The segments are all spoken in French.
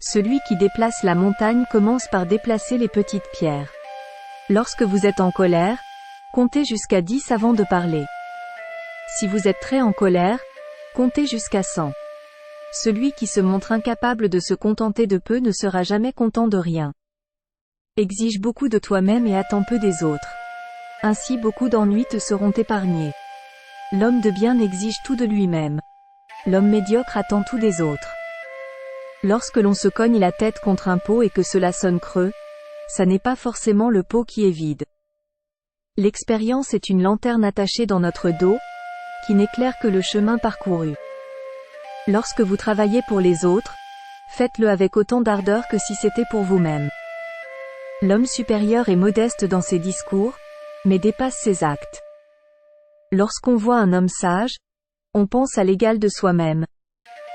Celui qui déplace la montagne commence par déplacer les petites pierres. Lorsque vous êtes en colère, comptez jusqu'à 10 avant de parler. Si vous êtes très en colère, comptez jusqu'à 100. Celui qui se montre incapable de se contenter de peu ne sera jamais content de rien. Exige beaucoup de toi-même et attends peu des autres. Ainsi beaucoup d'ennuis te seront épargnés. L'homme de bien exige tout de lui-même. L'homme médiocre attend tout des autres. Lorsque l'on se cogne la tête contre un pot et que cela sonne creux, ça n'est pas forcément le pot qui est vide. L'expérience est une lanterne attachée dans notre dos, qui n'éclaire que le chemin parcouru. Lorsque vous travaillez pour les autres, faites-le avec autant d'ardeur que si c'était pour vous-même. L'homme supérieur est modeste dans ses discours, mais dépasse ses actes. Lorsqu'on voit un homme sage, on pense à l'égal de soi-même.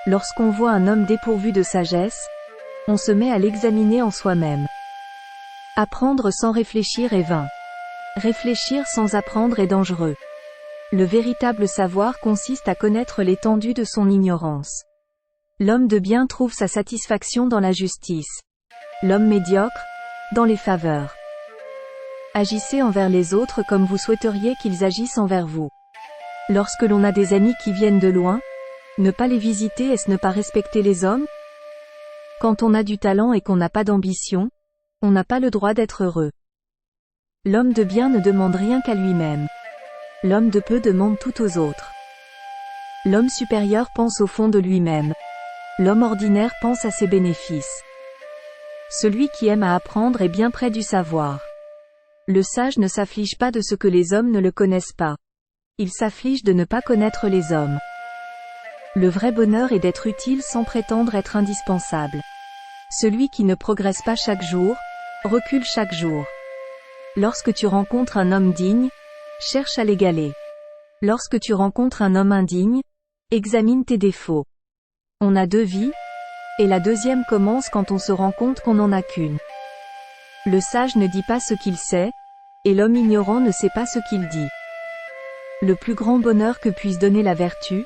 Lorsqu'on voit un homme dépourvu de sagesse, on se met à l'examiner en soi-même. Apprendre sans réfléchir est vain. Réfléchir sans apprendre est dangereux. Le véritable savoir consiste à connaître l'étendue de son ignorance. L'homme de bien trouve sa satisfaction dans la justice. L'homme médiocre, dans les faveurs. Agissez envers les autres comme vous souhaiteriez qu'ils agissent envers vous. Lorsque l'on a des amis qui viennent de loin, ne pas les visiter est-ce ne pas respecter les hommes? Quand on a du talent et qu'on n'a pas d'ambition, on n'a pas le droit d'être heureux. L'homme de bien ne demande rien qu'à lui-même. L'homme de peu demande tout aux autres. L'homme supérieur pense au fond de lui-même. L'homme ordinaire pense à ses bénéfices. Celui qui aime à apprendre est bien près du savoir. Le sage ne s'afflige pas de ce que les hommes ne le connaissent pas. Il s'afflige de ne pas connaître les hommes. Le vrai bonheur est d'être utile sans prétendre être indispensable. Celui qui ne progresse pas chaque jour, recule chaque jour. Lorsque tu rencontres un homme digne, cherche à l'égaler. Lorsque tu rencontres un homme indigne, examine tes défauts. On a 2 vies, et la deuxième commence quand on se rend compte qu'on n'en a qu'une. Le sage ne dit pas ce qu'il sait, et l'homme ignorant ne sait pas ce qu'il dit. Le plus grand bonheur que puisse donner la vertu,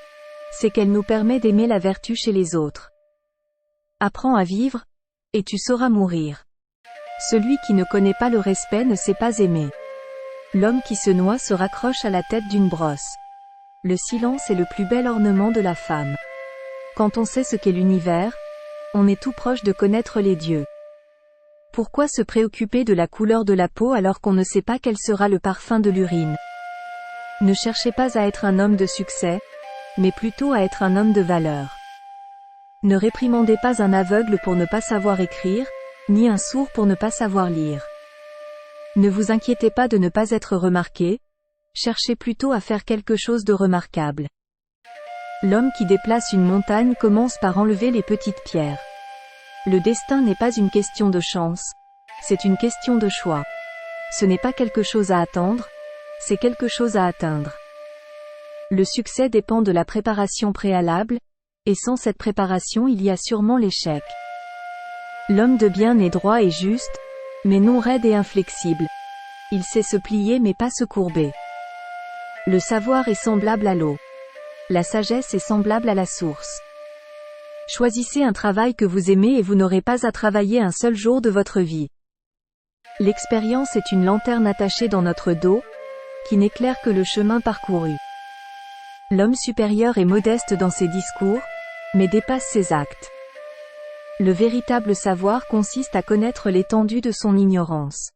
c'est qu'elle nous permet d'aimer la vertu chez les autres. Apprends à vivre, et tu sauras mourir. Celui qui ne connaît pas le respect ne sait pas aimer. L'homme qui se noie se raccroche à la tête d'une brosse. Le silence est le plus bel ornement de la femme. Quand on sait ce qu'est l'univers, on est tout proche de connaître les dieux. Pourquoi se préoccuper de la couleur de la peau alors qu'on ne sait pas quel sera le parfum de l'urine? Ne cherchez pas à être un homme de succès, mais plutôt à être un homme de valeur. Ne réprimandez pas un aveugle pour ne pas savoir écrire, ni un sourd pour ne pas savoir lire. Ne vous inquiétez pas de ne pas être remarqué, cherchez plutôt à faire quelque chose de remarquable. L'homme qui déplace une montagne commence par enlever les petites pierres. Le destin n'est pas une question de chance, c'est une question de choix. Ce n'est pas quelque chose à attendre, c'est quelque chose à atteindre. Le succès dépend de la préparation préalable, et sans cette préparation il y a sûrement l'échec. L'homme de bien est droit et juste, mais non raide et inflexible. Il sait se plier mais pas se courber. Le savoir est semblable à l'eau. La sagesse est semblable à la source. Choisissez un travail que vous aimez et vous n'aurez pas à travailler un seul jour de votre vie. L'expérience est une lanterne attachée dans notre dos, qui n'éclaire que le chemin parcouru. L'homme supérieur est modeste dans ses discours, mais dépasse ses actes. Le véritable savoir consiste à connaître l'étendue de son ignorance.